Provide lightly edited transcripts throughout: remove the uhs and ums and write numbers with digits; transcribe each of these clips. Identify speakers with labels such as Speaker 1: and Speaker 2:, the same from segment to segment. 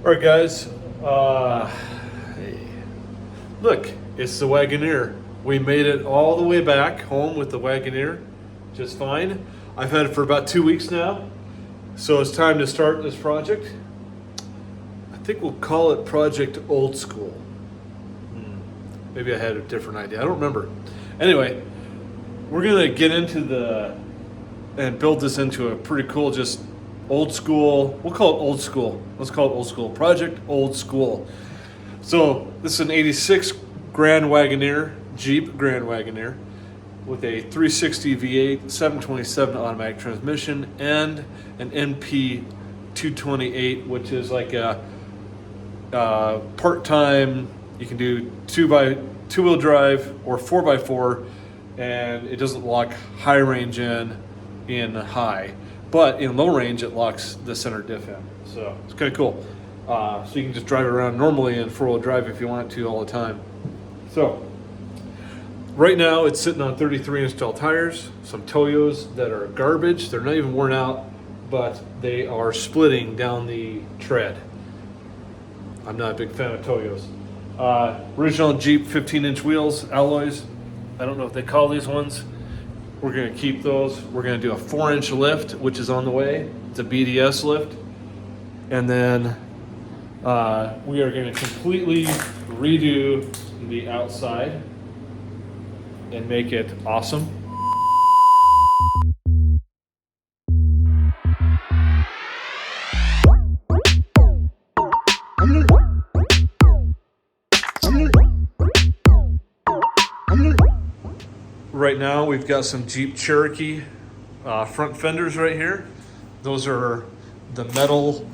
Speaker 1: All right, guys. Hey, look, it's the Wagoneer. We made it all the way back home with the Wagoneer, just fine. I've had it for about 2 weeks now, so it's time to start this project. I think we'll call it Project Old Skool. Maybe I had a different idea. I don't remember. Anyway, we're gonna get into and build this into a pretty cool, just old school. We'll call it Old Skool. Let's call it Old Skool. Project Old Skool. So this is an '86 Grand Wagoneer, Jeep Grand Wagoneer, with a 360 V8, 727 automatic transmission, and an NP 228, which is like a part-time. You can do two-wheel drive or 4x4, and it doesn't lock high range in high, but in low range it locks the center diff in. So it's kind of cool. So you can just drive it around normally in 4-wheel drive if you want to all the time. So right now it's sitting on 33-inch tall tires, some Toyos that are garbage. They're not even worn out, but they are splitting down the tread. I'm not a big fan of Toyos. Original Jeep 15-inch wheels, alloys. I don't know what they call these ones. We're going to keep those. We're going to do a 4-inch lift, which is on the way. It's a BDS lift. And then we are going to completely redo the outside and make it awesome. Right now we've got some Jeep Cherokee front fenders right here. Those are the metal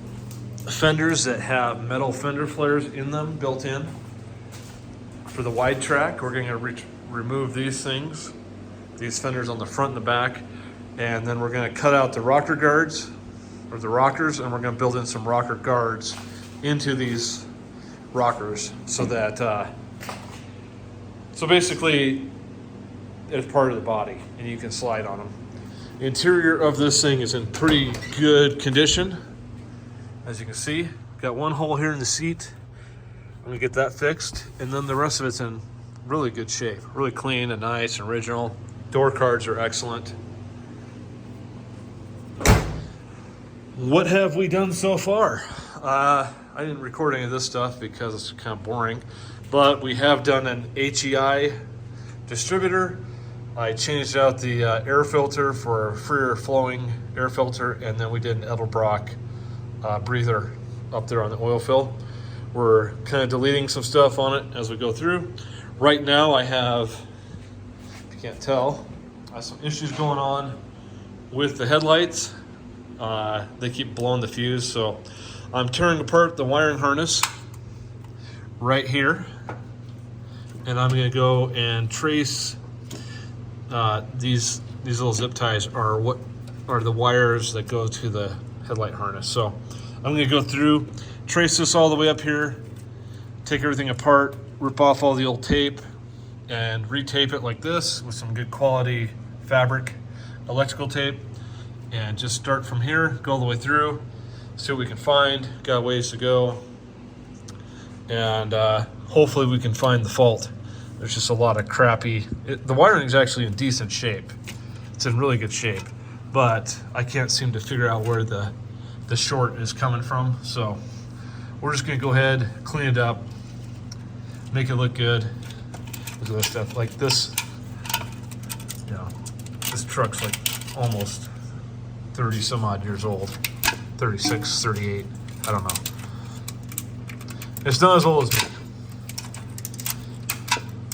Speaker 1: fenders that have metal fender flares in them built in. For the wide track, we're going to remove these things, these fenders on the front and the back, and then we're going to cut out the rocker guards, or the rockers, and we're going to build in some rocker guards into these rockers so that, so basically it's part of the body and you can slide on them. The interior of this thing is in pretty good condition. As you can see, got one hole here in the seat. I'm gonna get that fixed, and then the rest of it's in really good shape, really clean and nice and original. Door cards are excellent. What have we done so far? I didn't record any of this stuff because it's kind of boring, but we have done an HEI distributor. I changed out the air filter for a freer flowing air filter, and then we did an Edelbrock breather up there on the oil fill. We're kind of deleting some stuff on it as we go through. Right now I have, if you can't tell, I have some issues going on with the headlights. They keep blowing the fuse, so I'm tearing apart the wiring harness right here, and I'm going to go and trace these little zip ties are what are the wires that go to the headlight harness. So I'm going to go through, trace this all the way up here, take everything apart, rip off all the old tape, and retape it like this with some good quality fabric electrical tape, and just start from here, go all the way through, see what we can find. Got a ways to go, and hopefully we can find the fault. There's just a lot of crappy, the wiring is actually in decent shape. It's in really good shape, but I can't seem to figure out where the short is coming from. So we're just gonna go ahead, clean it up, make it look good. Look at this stuff, like this, you know, this truck's like almost 30 some odd years old, 36, 38, I don't know. It's not as old as me.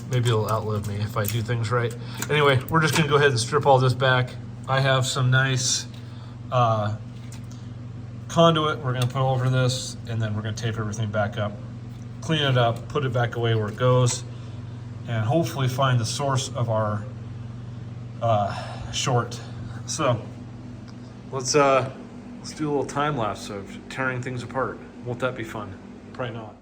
Speaker 1: Maybe it'll outlive me if I do things right. Anyway, we're just gonna go ahead and strip all this back. I have some nice conduit we're gonna put over this, and then we're gonna tape everything back up, clean it up, put it back away where it goes, and hopefully find the source of our short. So let's do a little time lapse of tearing things apart. Won't that be fun? Probably not.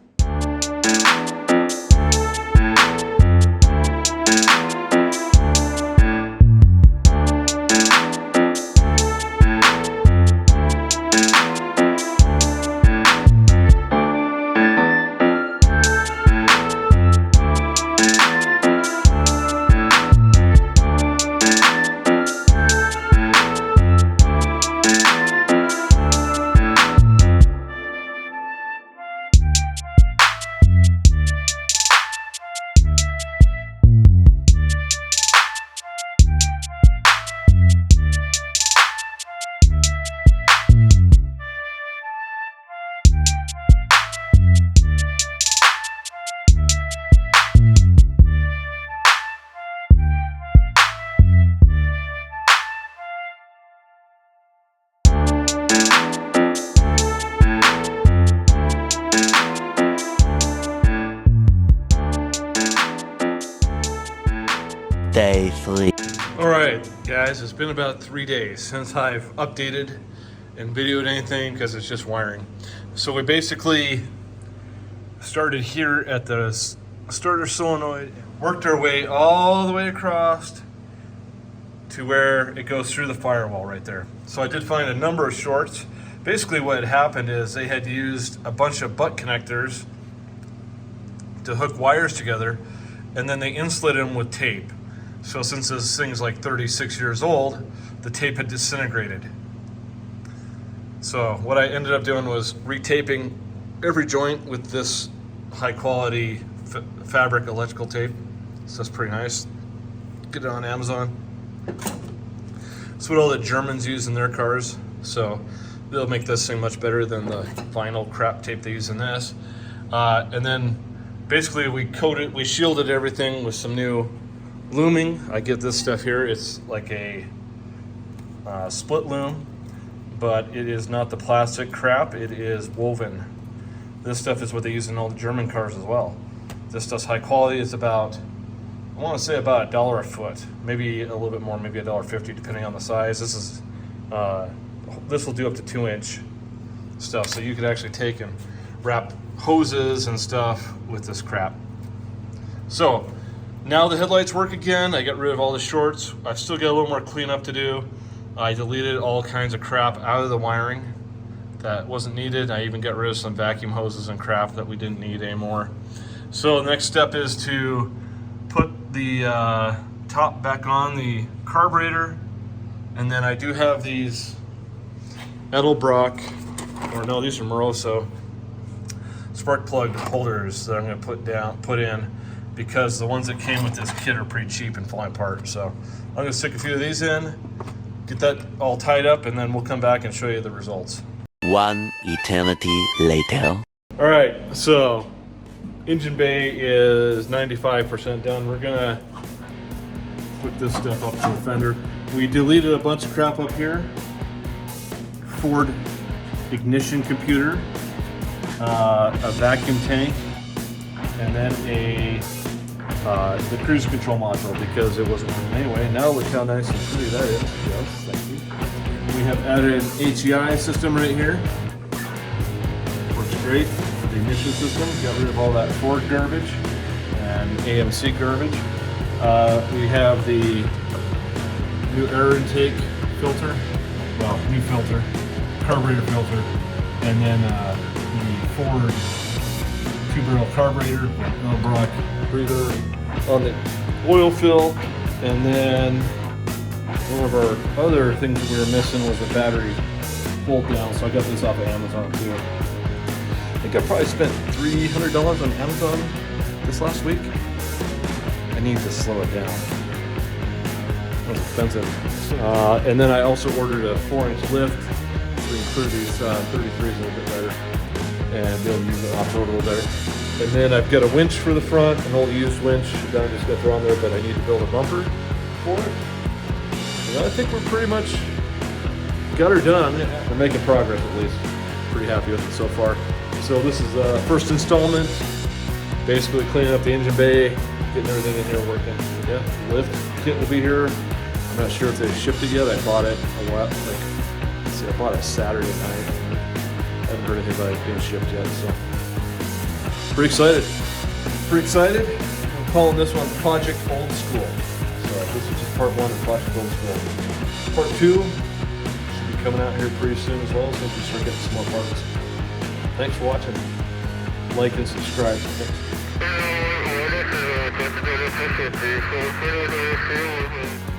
Speaker 2: Day 3.
Speaker 1: Alright guys, it's been about 3 days since I've updated and videoed anything because it's just wiring. So we basically started here at the starter solenoid, worked our way all the way across to where it goes through the firewall right there. So I did find a number of shorts. Basically what had happened is they had used a bunch of butt connectors to hook wires together, and then they insulated them with tape. So since this thing's like 36 years old, the tape had disintegrated. So what I ended up doing was retaping every joint with this high quality fabric electrical tape. So that's pretty nice. Get it on Amazon. It's what all the Germans use in their cars. So they'll make this thing much better than the vinyl crap tape they use in this. And then basically we shielded everything with some new looming. I get this stuff here. It's like a split loom, but it is not the plastic crap. It is woven. This stuff is what they use in all the German cars as well. This stuff's high quality. It's about, I want to say about $1 a foot, maybe a little bit more, maybe $1.50 depending on the size. This will do up to 2-inch stuff, so you could actually take and wrap hoses and stuff with this crap. So now the headlights work again. I got rid of all the shorts. I've still got a little more cleanup to do. I deleted all kinds of crap out of the wiring that wasn't needed. I even got rid of some vacuum hoses and crap that we didn't need anymore. So the next step is to put the top back on the carburetor, and then I do have these Edelbrock, or no, these are Moroso spark plug holders that I'm going to put in, because the ones that came with this kit are pretty cheap and falling apart. So I'm going to stick a few of these in, get that all tied up, and then we'll come back and show you the results.
Speaker 2: 1 eternity later.
Speaker 1: All right, so engine bay is 95% done. We're gonna put this stuff up to the fender. We deleted a bunch of crap up here. Ford ignition computer, a vacuum tank, and then the cruise control module, because it wasn't working anyway. Now look how nice and pretty that is. Yes, thank you. We have added an HEI system right here. Works great. The ignition system, got rid of all that Ford garbage and AMC garbage. We have the new air intake filter, well, new filter, carburetor filter, and then the Ford 2-barrel carburetor, Edelbrock breather on the oil fill, and then one of our other things that we were missing was the battery bolt down, so I got this off of Amazon too. I think I probably spent $300 on Amazon this last week. I need to slow it down. It was expensive. And then I also ordered a 4-inch lift so we can clear these 33s a little bit better and be able to use it off-road a little better. And then I've got a winch for the front, an old used winch that I'm just going to throw on there, but I need to build a bumper for it. And I think we're pretty much got her done. We're making progress at least. Pretty happy with it so far. So this is the first installment, basically cleaning up the engine bay, getting everything in here working. Yeah, lift kit will be here. I'm not sure if they shipped it yet. I bought it a while, let's see, I bought it Saturday night. I haven't heard anything about it being shipped yet, so pretty excited. Pretty excited. I'm calling this one Project Old Skool. So this is just part 1 of Project Old Skool. Part 2 should be coming out here pretty soon as well, so we start getting some more parts. Thanks for watching. Like and subscribe. Thanks.